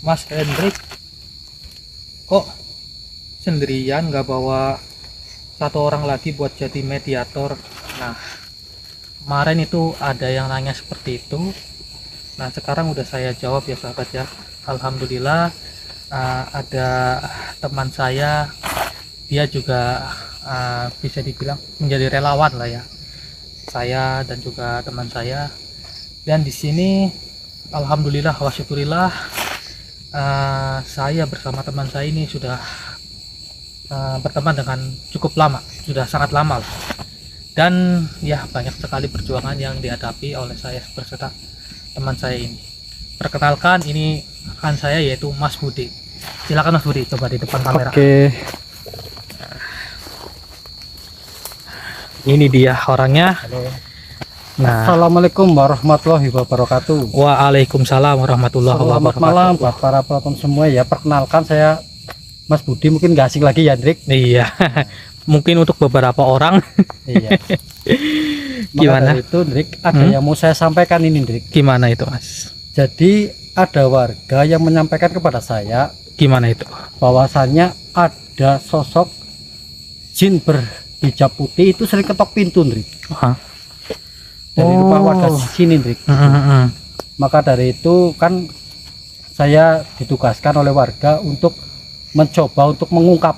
Mas Hendrik kok sendirian, nggak bawa satu orang lagi buat jadi mediator? Nah, kemarin itu ada yang nanya seperti itu. Nah, sekarang udah saya jawab ya sahabat ya. Alhamdulillah, ada teman saya, dia juga bisa dibilang menjadi relawan lah ya, saya dan juga teman saya. Dan di sini alhamdulillah wa syukurillah, saya bersama teman saya ini sudah berteman dengan cukup lama, sudah sangat lama lah. Dan ya, banyak sekali perjuangan yang dihadapi oleh saya beserta teman saya ini. Perkenalkan, ini rekan saya yaitu Mas Budi. Silakan Mas Budi, coba di depan kamera. Oke. Ini dia orangnya. Halo. Nah, Assalamualaikum warahmatullahi wabarakatuh. waalaikumsalam warahmatullahi Selamat wabarakatuh. malam buat para penonton semua ya. Perkenalkan, saya Mas Budi, mungkin gak asing lagi ya, Hendrik. Iya, mungkin untuk beberapa orang. Iya. Gimana? Maka dari itu, Hendrik, ada yang mau saya sampaikan ini, Hendrik. Gimana itu, Mas? Jadi ada warga yang menyampaikan kepada saya Gimana itu? bahwasannya ada sosok jin berhijab putih itu sering ketok pintu, Hendrik. Hah? Dari rumah warga sini, Hendrik. Maka dari itu kan saya ditugaskan oleh warga untuk mencoba untuk mengungkap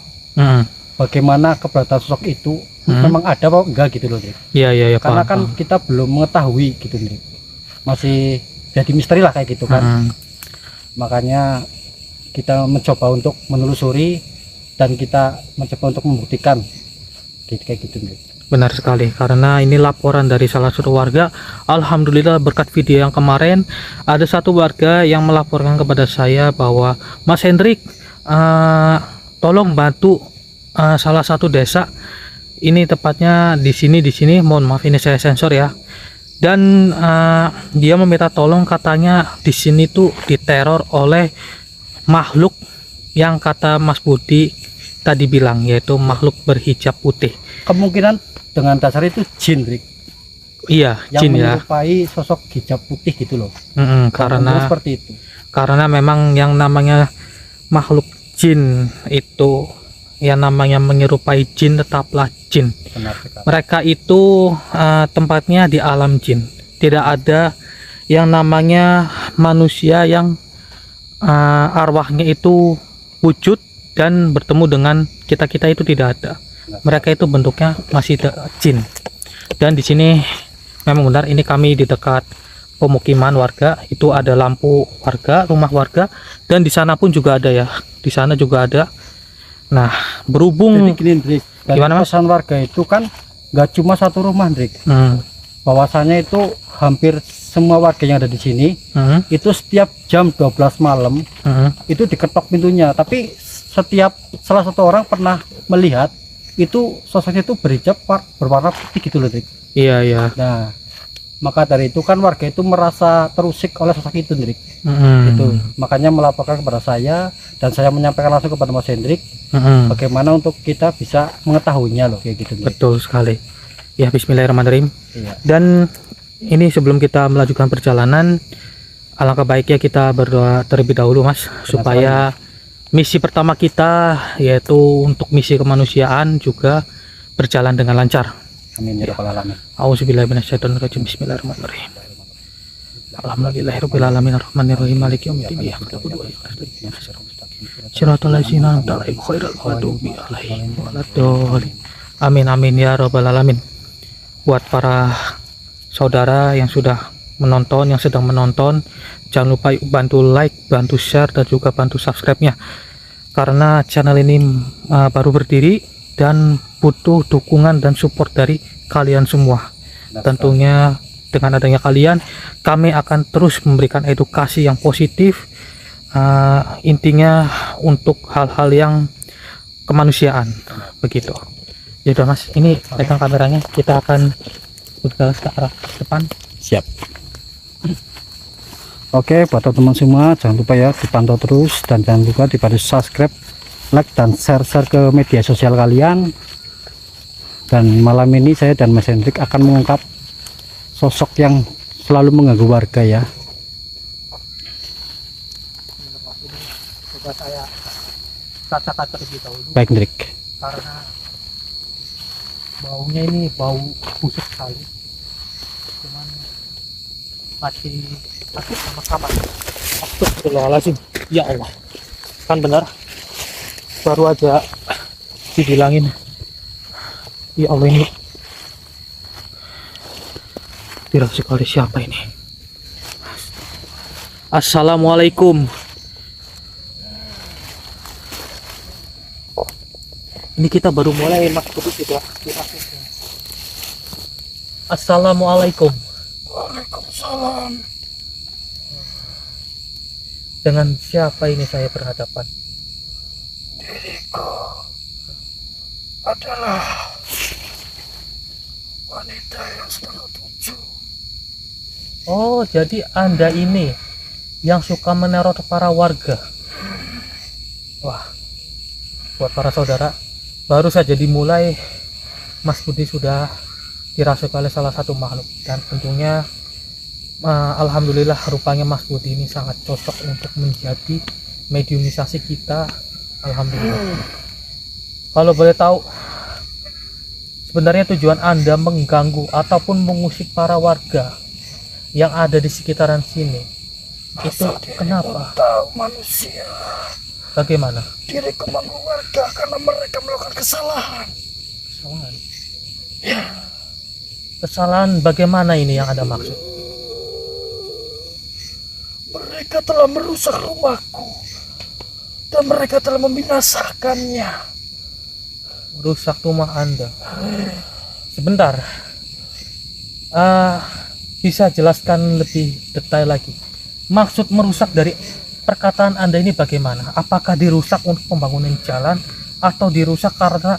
bagaimana keberadaan sosok itu memang ada apa enggak gitu loh, Hendrik. Iya, iya, iya. Karena paham, kan kita belum mengetahui gitu, Hendrik. Masih jadi misteri lah kayak gitu kan. Makanya kita mencoba untuk menelusuri dan kita mencoba untuk membuktikan gitu, kayak gitu, Hendrik. Benar sekali, karena ini laporan dari salah satu warga. Alhamdulillah, berkat video yang kemarin ada satu warga yang melaporkan kepada saya bahwa Mas Hendrik, tolong bantu salah satu desa. Ini tepatnya di sini, mohon maaf ini saya sensor ya. Dan dia meminta tolong, katanya di sini tuh diteror oleh makhluk yang kata Mas Budi tadi bilang, yaitu makhluk berhijab putih. Kemungkinan dengan dasar itu jin, Rik, Iya, yang jin ya. menyerupai sosok hijab putih gitu loh. Karena seperti itu. karena memang yang namanya makhluk jin itu, yang namanya menyerupai jin tetaplah jin. Benar sekali. Mereka itu tempatnya di alam jin. Tidak ada yang namanya manusia yang arwahnya itu wujud dan bertemu dengan kita-kita, itu tidak ada. Mereka itu bentuknya masih jin. Dan di sini memang benar, ini kami di dekat pemukiman warga, itu ada lampu warga, rumah warga, dan di sana pun juga ada ya. Di sana juga ada. Nah, berhubung Jadi gini, Hendrik, dari Gimana, Mas? pesan warga itu kan nggak cuma satu rumah, Hendrik. Bahwasanya itu hampir semua warga yang ada di sini itu setiap jam 12 malam itu diketok pintunya. Tapi setiap salah satu orang pernah melihat itu sosoknya itu berhijab berwarna putih gitu loh, Hendrik. Iya, iya. Nah, maka dari itu kan warga itu merasa terusik oleh sosok itu, Hendrik. Itu makanya melaporkan kepada saya, dan saya menyampaikan langsung kepada Mas Hendrik bagaimana untuk kita bisa mengetahuinya loh, kayak gitu, Hendrik. Betul sekali. Ya, bismillahirrahmanirrahim. Iya. Dan ini sebelum kita melanjutkan perjalanan, alangkah baiknya kita berdoa terlebih dahulu, Mas, supaya misi pertama kita, yaitu untuk misi kemanusiaan, juga berjalan dengan lancar. Amin ya rabbal alamin. Auzubillahi minasyaitonirrajim. Bismillahirrahmanirrahim. Alhamdulillahirabbil alamin arrahmanirrahim maliki yaumiddin. Iyyaka na'budu wa iyyaka nasta'in. Shiratal ladzina an'amta 'alaihim ghairil maghdubi 'alaihim waladdallin. Amin amin ya rabbal alamin. Buat para saudara yang sudah menonton, yang sedang menonton, jangan lupa bantu like, bantu share, dan juga bantu subscribe-nya, karena channel ini baru berdiri dan butuh dukungan dan support dari kalian semua. Tentunya dengan adanya kalian, kami akan terus memberikan edukasi yang positif, intinya untuk hal-hal yang kemanusiaan, begitu. Ya udah, Mas, ini pegang kameranya, kita akan bergerak ke arah depan. Siap. Oke, buat teman-teman semua, jangan lupa ya dipantau terus, dan jangan lupa dibantu subscribe, like, dan share ke media sosial kalian. Dan malam ini saya dan Mas Hendrik akan mengungkap sosok yang selalu mengganggu warga ya. coba saya katakan terlebih dahulu Baik Hendrik. karena baunya ini bau busuk sekali. Cuman masih sama-sama. Astagfirullahaladzim. Ya Allah, kan benar baru aja dibilangin. Ya Allah, ini dirasuk oleh siapa ini? Assalamualaikum. Ini kita baru mulai Mas Budi sudah dirasuk. Assalamualaikum. Waalaikumsalam. Dengan siapa ini saya berhadapan? Diriku adalah wanita yang sedang tuju. Oh, jadi Anda ini yang suka meneror para warga. Wah, buat para saudara, baru saja dimulai Mas Budi sudah dirasuk oleh salah satu makhluk. Dan tentunya alhamdulillah rupanya Mas Budi ini sangat cocok untuk menjadi mediumisasi kita. Alhamdulillah. Kalau boleh tahu, sebenarnya tujuan Anda mengganggu ataupun mengusik para warga yang ada di sekitaran sini itu kenapa? Tahu manusia. Bagaimana? Diriku mengganggu warga karena mereka melakukan kesalahan. Kesalahan? Kesalahan bagaimana ini yang Anda maksud? Mereka telah merusak rumahku dan mereka telah membinasakannya. Rusak rumah Anda? Sebentar. Bisa jelaskan lebih detail lagi. Maksud merusak dari perkataan Anda ini bagaimana? Apakah dirusak untuk pembangunan jalan atau dirusak karena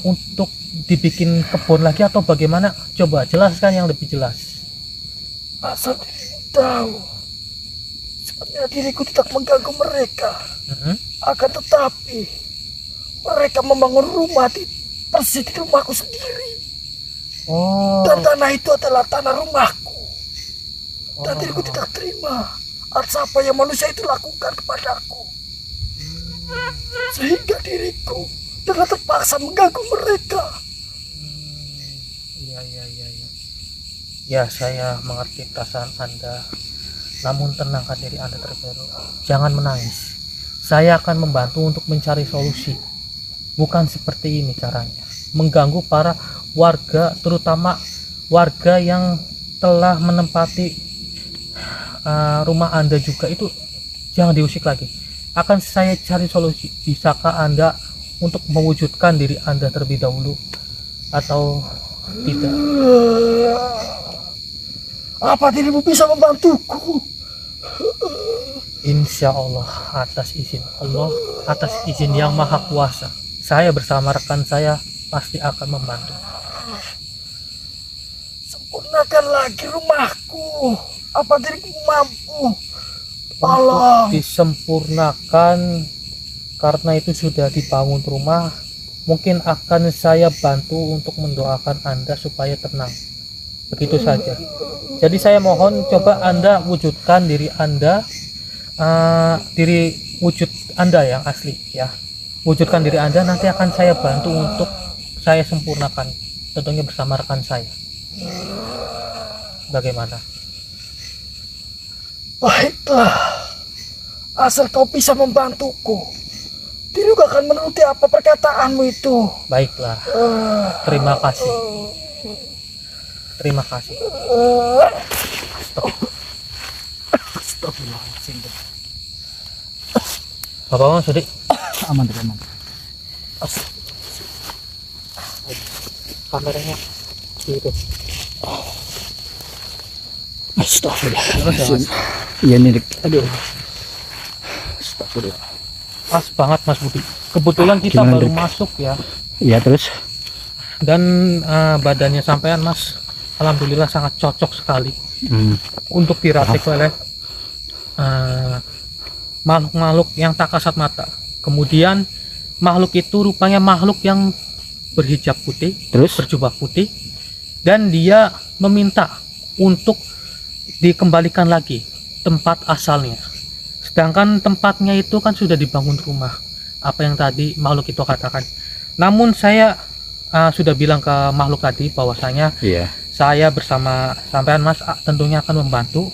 untuk dibikin kebun lagi atau bagaimana? Coba jelaskan yang lebih jelas. Asal dirimu tahu, sebenarnya diriku tidak mengganggu mereka. Akan tetapi mereka membangun rumah di persis di rumahku sendiri. Oh. Dan tanah itu adalah tanah rumahku. Dan diriku tidak terima atas apa yang manusia itu lakukan kepadaku. Sehingga diriku dengan terpaksa mengganggu mereka. Iya. Ya, saya mengerti perasaan Anda. Namun tenangkan diri Anda terlebih dahulu. Jangan menangis. Saya akan membantu untuk mencari solusi. Bukan seperti ini caranya. Mengganggu para warga, terutama warga yang telah menempati rumah Anda juga, itu jangan diusik lagi. Akan saya cari solusi. Bisakah Anda untuk mewujudkan diri Anda terlebih dahulu atau tidak? Apa dirimu bisa membantuku? Insya Allah, atas izin Allah, atas izin yang maha kuasa, saya bersama rekan saya pasti akan membantu. Sempurnakan lagi rumahku. Apa diriku mampu? Untuk disempurnakan, karena itu sudah dibangun rumah, mungkin akan saya bantu untuk mendoakan Anda supaya tenang. Begitu saja. Jadi saya mohon coba Anda wujudkan diri Anda, diri wujud Anda yang asli ya. Wujudkan diri Anda, nanti akan saya bantu untuk saya sempurnakan, tentunya bersama rekan saya. Bagaimana? Baiklah, asal kau bisa membantuku, diriku akan menuruti apa perkataanmu itu. Baiklah, terima kasih. Terima kasih. Astagfirullahaladzim. Bapak Sudik, Aman tidak aman. kameranya gitu. Astagfirullahaladzim. Iya nih, aduh. Astagfirullah. Pas banget Mas Budi. Kebetulan kita Gimana, baru Dik? masuk ya. Iya terus. Dan badannya sampean Mas, alhamdulillah sangat cocok sekali untuk dirasik oleh makhluk-makhluk yang tak kasat mata. Kemudian makhluk itu rupanya makhluk yang berhijab putih, Terus? berjubah putih, dan dia meminta untuk dikembalikan lagi tempat asalnya. Sedangkan tempatnya itu kan sudah dibangun rumah. Apa yang tadi makhluk itu katakan. Namun saya sudah bilang ke makhluk tadi bahwasanya Iya. saya bersama sampean Mas tentunya akan membantu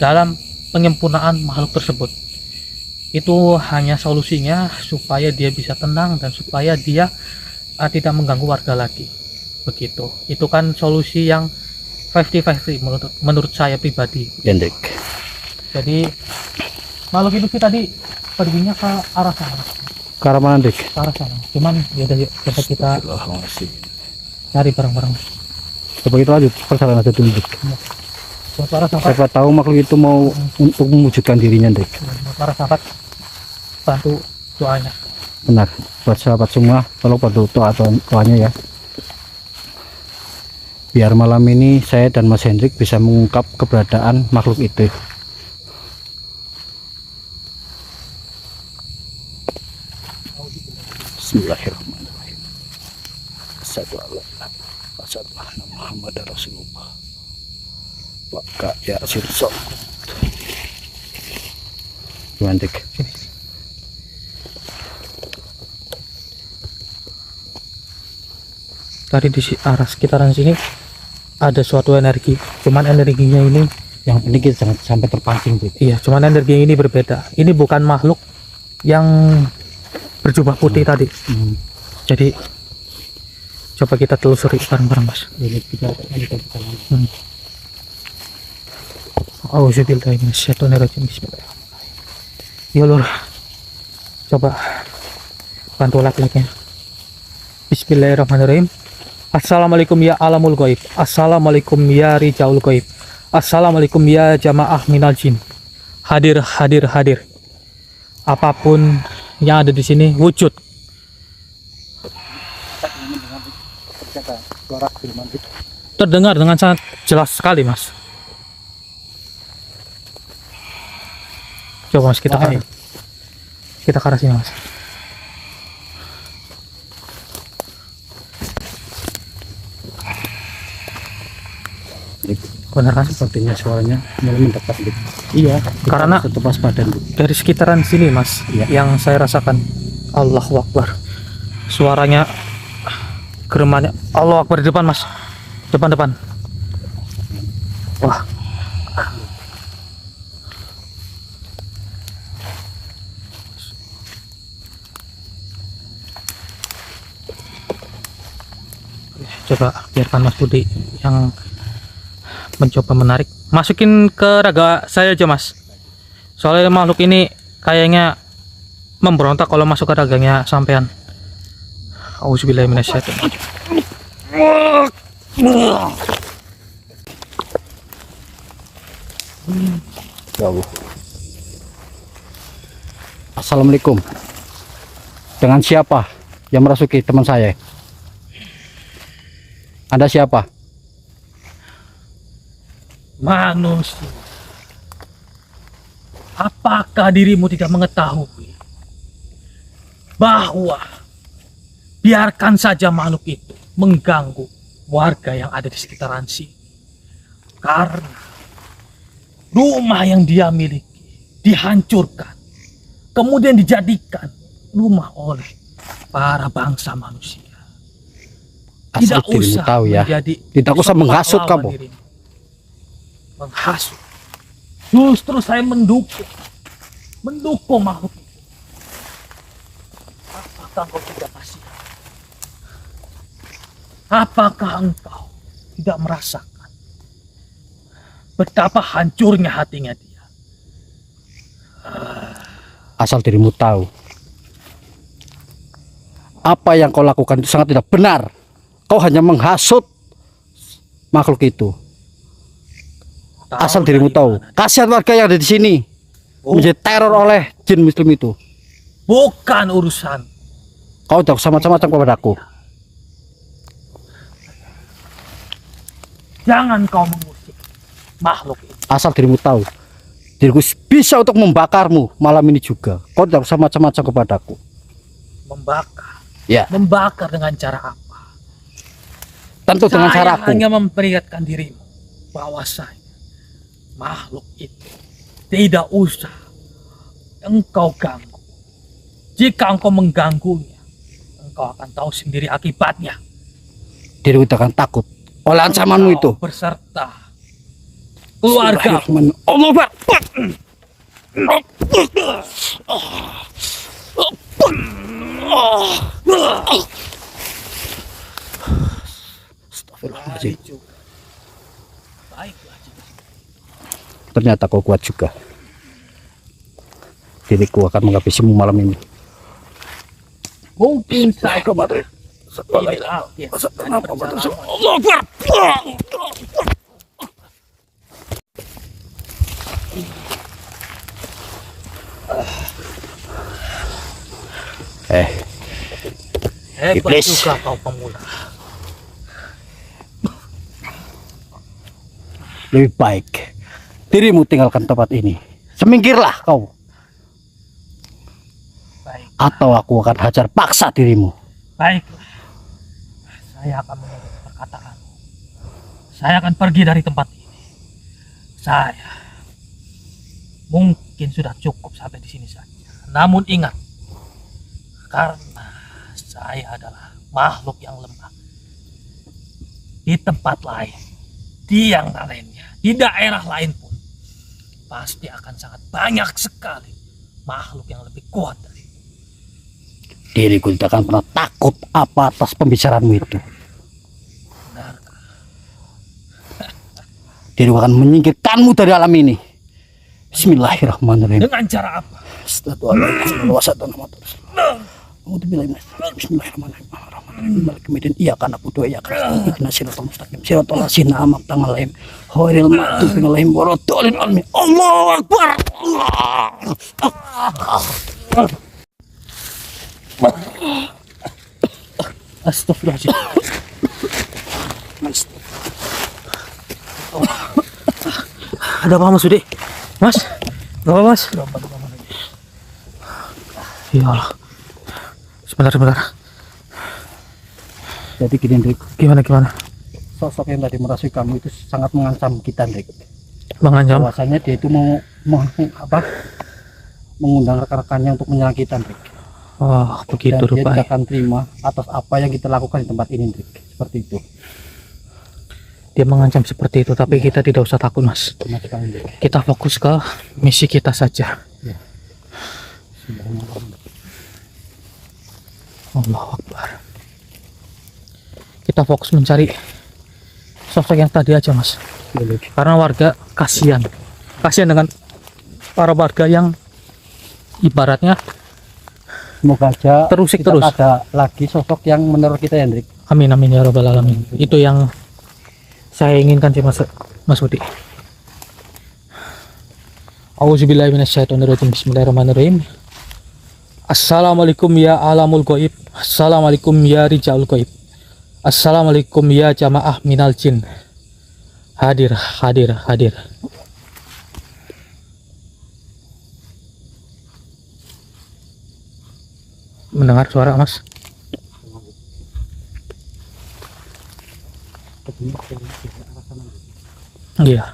dalam penyempurnaan makhluk tersebut. Itu hanya solusinya supaya dia bisa tenang dan supaya dia tidak mengganggu warga lagi. Begitu. Itu kan solusi yang 50-50 menurut saya pribadi. Hendrik. Jadi makhluk itu sih tadi perginya ke arah sana. Ke arah mana, Hendrik? Ke arah sana. Cuman ya udah yuk coba kita cari bareng-bareng. Coba kita lanjut perjalanan aja dulu, Hendrik. Buat para sahabat, Siapa tahu makhluk itu mau untuk mewujudkan dirinya, Hendrik. buat para sahabat bantu doanya. Benar. Buat sahabat semua, tolong bantu doanya ya. Biar malam ini saya dan Mas Hendrik bisa mengungkap keberadaan makhluk itu. Bismillahirrahmanirrahim. Asyhadu an la ilaha illallah wa asyhadu anna Muhammadar Rasulullah. Maka ya sirsok. Hendrik. Tadi di arah sekitaran sini ada suatu energi, cuman energinya ini Yang penting kita jangan sampai terpancing, Hendrik. iya, cuman energi ini berbeda. Ini bukan makhluk yang berjubah putih tadi. Jadi coba kita telusuri bareng-bareng, Mas. Ini kita jalan. Auzubillahi minasyaitonirrajim. Bismillahirrahmanirrahim. Ya Lur, coba bantu laki-lakinya. Bismillahirrahmanirrahim. Assalamualaikum ya alamul ghaib. Assalamualaikum ya rijaul ghaib. Assalamualaikum ya jamaah minal jin. Hadir, hadir, hadir. Apapun yang ada di sini wujud. Terdengar dengan sangat jelas sekali, Mas. Coba Mas kita ke arah sini, Mas. Benar kan? Sepertinya suaranya mulai mendekat, Hendrik. Iya, karena tetap waspada, Hendrik. dari sekitaran sini, Mas, Iya. yang saya rasakan. Allahu Akbar. Suaranya geremannya. Allahu Akbar di depan, Mas. Depan. Wah. Coba biarkan Mas Budi yang mencoba menarik. Masukin ke raga saya aja, Mas. Soalnya makhluk ini kayaknya memberontak kalau masuk ke raganya sampean. Auzubillahi minasyaitonir. Ya Allah. Assalamualaikum. Dengan siapa yang merasuki teman saya? Anda siapa? Manusia, apakah dirimu tidak mengetahui bahwa biarkan saja makhluk itu mengganggu warga yang ada di sekitaran sini, karena rumah yang dia miliki dihancurkan kemudian dijadikan rumah oleh para bangsa manusia. Asal dirimu tahu ya. Tidak usah menghasut kamu. Dirimu. Menghasut. Justru saya mendukung makhluk itu. Apakah engkau tidak kasihan? Apakah engkau tidak merasakan betapa hancurnya hatinya dia? Asal dirimu tahu, apa yang kau lakukan itu sangat tidak benar. Kau hanya menghasut makhluk itu. Asal dirimu tahu, kasihan warga yang ada di sini menjadi teror oleh jin muslim itu. Bukan urusan. Kau tidak usah macam-macam kepadaku. Jangan kau mengusik makhluk itu. Asal dirimu tahu, diriku bisa untuk membakarmu malam ini juga. Kau tidak usah macam-macam kepadaku. Membakar. Ya, Membakar dengan cara apa? tentu dengan Saya caraku. hanya memperingatkan dirimu bahwasanya makhluk itu tidak usah engkau ganggu. Jika engkau mengganggunya, engkau akan tahu sendiri akibatnya. Diriku tidak akan takut oleh ancamanmu itu. Engkau beserta keluarga. Allah Akbar. Astagfirullahaladzim. Baiklah, jika Ternyata kau kuat juga. Diriku akan menghabisimu malam ini. mungkin saja Bismillahirrahmanirrahim. ini akhir dari perjalanan. Allah Akbar. Hebat Iblis. juga kau pemula. Lebih baik dirimu tinggalkan tempat ini. Semingkirlah kau, Baik, atau aku akan hajar paksa dirimu. baiklah. Saya akan menurut perkataanmu. Saya akan pergi dari tempat ini. Saya mungkin sudah cukup sampai di sini saja. Namun ingat, karena saya adalah makhluk yang lemah. Di tempat lain, di yang lainnya, di daerah lain pun pasti akan sangat banyak sekali makhluk yang lebih kuat dari Diriku tidak akan pernah takut apa atas pembicaraanmu itu. benarkah? Diriku akan menyingkirkanmu dari alam ini. Bismillahirrahmanirrahim. Dengan cara apa? Allah Akbar. Astagfirullahaladzim. Ada apa Mas Budi? Mas? Gak apa Mas? Ya Allah. Sebentar. Jadi gini, Hendrik, Gimana? sosok yang tadi merasui kamu itu sangat mengancam kita, Hendrik. Mengancam? Bahwasanya dia itu mau mengundang rekan-rekannya untuk menyerang kita, Hendrik. Oh, begitu Dan dia tidak rupanya. akan terima atas apa yang kita lakukan di tempat ini, Hendrik. Seperti itu. Dia mengancam seperti itu, tapi kita tidak usah takut Mas. Benar sekali, Hendrik. Kita fokus ke misi kita saja. Allahu Akbar. Kita fokus mencari sosok yang tadi aja Mas. Karena warga kasihan dengan para warga yang ibaratnya Semoga aja terusik kita terus. ada lagi sosok yang meneror kita, Hendrik. Amin ya robbal alamin. Itu yang saya inginkan sih Mas Budi. Auzubillahi minasyaitonirrajim. Bismillahirrahmanirrahim. Assalamualaikum ya alamul goib. Assalamualaikum ya rijaul goib. Assalamualaikum ya jamaah minal jin. Hadir. Mendengar suara Mas? Iya.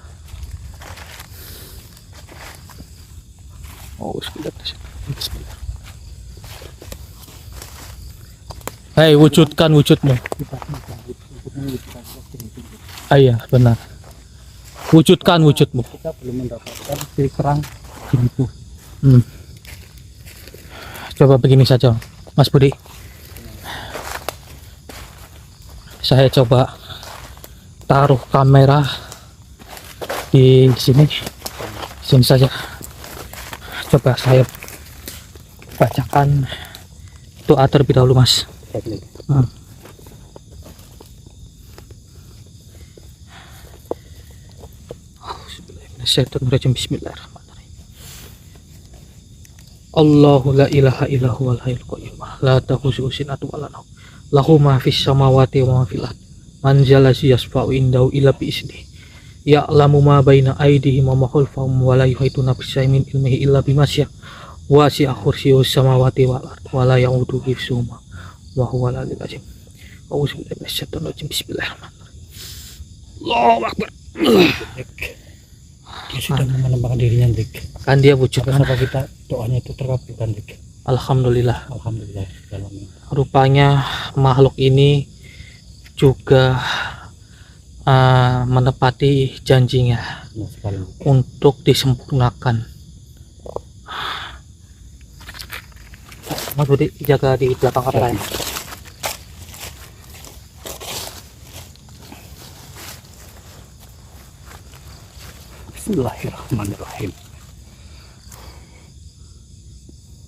Oh, bismillah. Hei, wujudkan wujudmu. Ah, iya, benar. Wujudkan wujudmu. Kita belum mendapatkan kerang begitu. Coba begini saja, Mas Budi. Saya coba taruh kamera di sini saja. Coba saya bacakan doa terlebih dahulu, Mas. Bismillahirrahmanirrahim. Allahu la ilaha illa huwal hayyul qayyum la ta'khudhuhu sinatun wa la nawm lahu ma fis samawati wa ma fil ardh man zalazi yasfa'u indahu illa bi idznihi ya'lamu ma baina aydihim wa ma khalfahum wa la yuhituna bi syai'in min ilmihi illa bima syaa wasi'a kursiyyuhus samawati wal ardh wa la ya'uduhu hifdzuhuma wa huwal aliyyul azim. Auzubillahi minasyaitonir rajim. Bismillahirrahmanirrahim. Allahu akbar. sudah menampakkan dirinya, Hendrik. Kan dia wujud kan. Apa kita doanya itu terkabulkan, Hendrik. Alhamdulillah. Alhamdulillah. Rupanya makhluk ini juga menepati janjinya Benar sekali. untuk disempurnakan. Mas Budi jaga di belakang kamera ya. Bismillahirrahmanirrahim.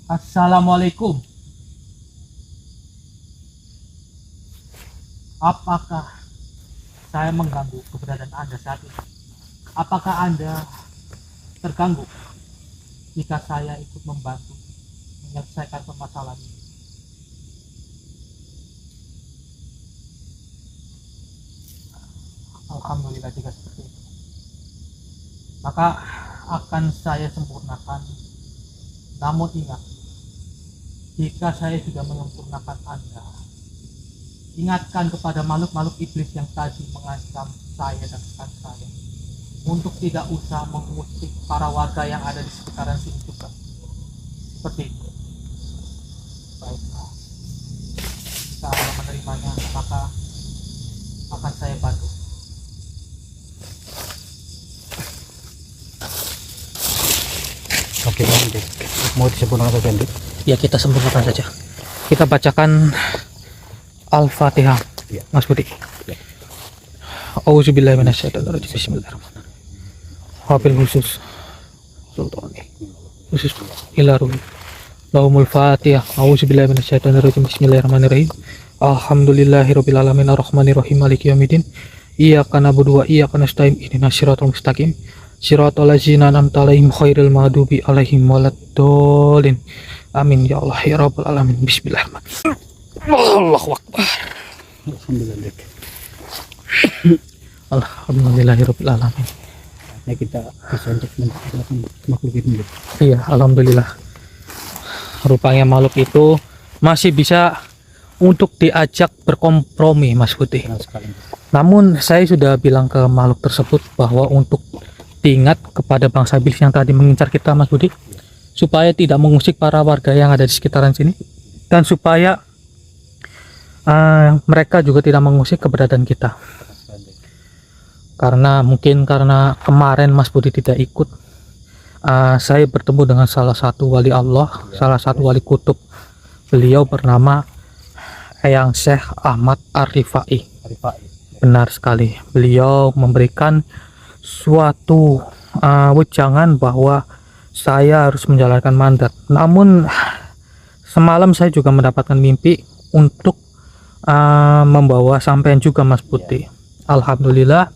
Assalamualaikum. Apakah saya mengganggu keberadaan Anda saat ini? Apakah Anda terganggu jika saya ikut membantu menyelesaikan permasalahan ini? Alhamdulillah jika seperti itu. Maka akan saya sempurnakan. Namun ingat, jika saya sudah menyempurnakan Anda, ingatkan kepada makhluk-makhluk iblis yang tadi mengancam saya dan rekan saya untuk tidak usah mengusik para warga yang ada di sekitaran sini juga. Seperti itu. Baiklah. Jika Anda menerimanya, maka akan saya bantu. Oke, Hendrik. Mau disempurnakan saja, Hendrik? Ya, kita sempurnakan saja. Kita bacakan Al-Fatihah, Ya. Mas Budi. Ya. Auzubillahi minasyaitonirrajim. Bismillahirrahmanirrahim. Wabil khusus sultani khusus ilaruh lahumul fatihah. Auzubillahi minasyaitonirrajim. Bismillahirrahmanirrahim. Alhamdulillahirabbil alamin arrahmanirrahim maliki yaumiddin. Iyyaka na'budu wa iyyaka nasta'in ihdinas siratal mustaqim siratal ladzina an'amta 'alaihim ghairil maghdubi alaihim waladdallin. Amin ya Allah ya rabbal alamin. Bismillahirrahmanirrahim. Allahu akbar. Alhamdulillah, Hendrik. Alhamdulillahirabbil alamin. Nah, kita bisa untuk menciptakan makhluk itu, Hendrik. Iya, alhamdulillah. Rupanya makhluk itu masih bisa untuk diajak berkompromi, Mas Budi. Benar sekali, Hendrik. Namun saya sudah bilang ke makhluk tersebut bahwa untuk diingat kepada bangsa iblis yang tadi mengincar kita, Mas Budi, supaya tidak mengusik para warga yang ada di sekitaran sini, dan supaya mereka juga tidak mengusik keberadaan kita. Karena mungkin karena kemarin Mas Budi tidak ikut, saya bertemu dengan salah satu wali Allah, salah satu wali kutub. Beliau bernama Eyang Syekh Ahmad Ar-Rifai. Benar sekali, beliau memberikan suatu wejangan bahwa saya harus menjalankan mandat. Namun semalam saya juga mendapatkan mimpi untuk membawa sampean juga, Mas Budi. Alhamdulillah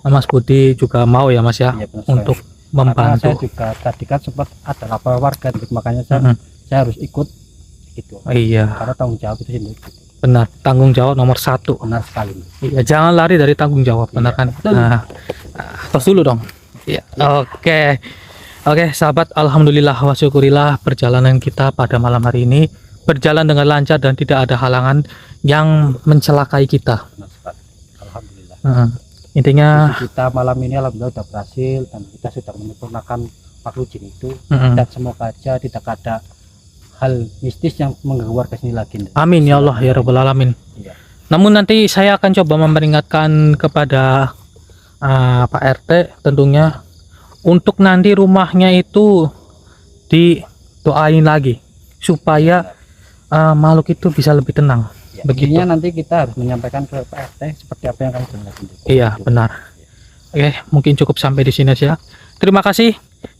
Mas Budi juga mau ya, Mas ya, Iya, benar untuk Karena saya membantu. juga tadi kan sempat ada lapor warga, Hendrik. Makanya saya harus ikut gitu. Iya, Karena tanggung jawab itu, Hendrik. benar, tanggung jawab nomor 1. Benar sekali. Iya, jangan lari dari tanggung jawab, benar kan? Nah, tos dulu dong. Iya, oke. Oke, sahabat, alhamdulillah wa syukurillah perjalanan kita pada malam hari ini berjalan dengan lancar dan tidak ada halangan yang mencelakai kita. Benar sekali. Alhamdulillah. Intinya Jadi kita malam ini alhamdulillah sudah berhasil dan kita sudah menyempurnakan makhluk jin itu. Dan semoga aja tidak ada hal mistis yang mengganggu warga sini lagi, Hendrik. amin ya Allah ya rabbal alamin. Iya. Namun nanti saya akan coba memperingatkan kepada Pak RT tentunya untuk nanti rumahnya itu didoain lagi supaya makhluk itu bisa lebih tenang. Ya, Begitu. intinya nanti kita harus menyampaikan ke Pak RT seperti apa yang kami dengar, Hendrik. Iya, benar. Oke, mungkin cukup sampai di sini saja. Terima kasih.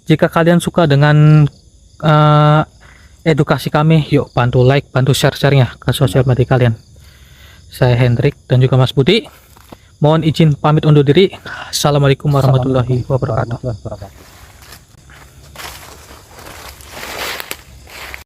Jika kalian suka dengan edukasi kami, yuk bantu like, bantu share-nya ke sosial media kalian. Saya Hendrik dan juga Mas Budi. Mohon izin pamit undur diri. Assalamualaikum warahmatullahi wabarakatuh. Warahmatullahi wabarakatuh.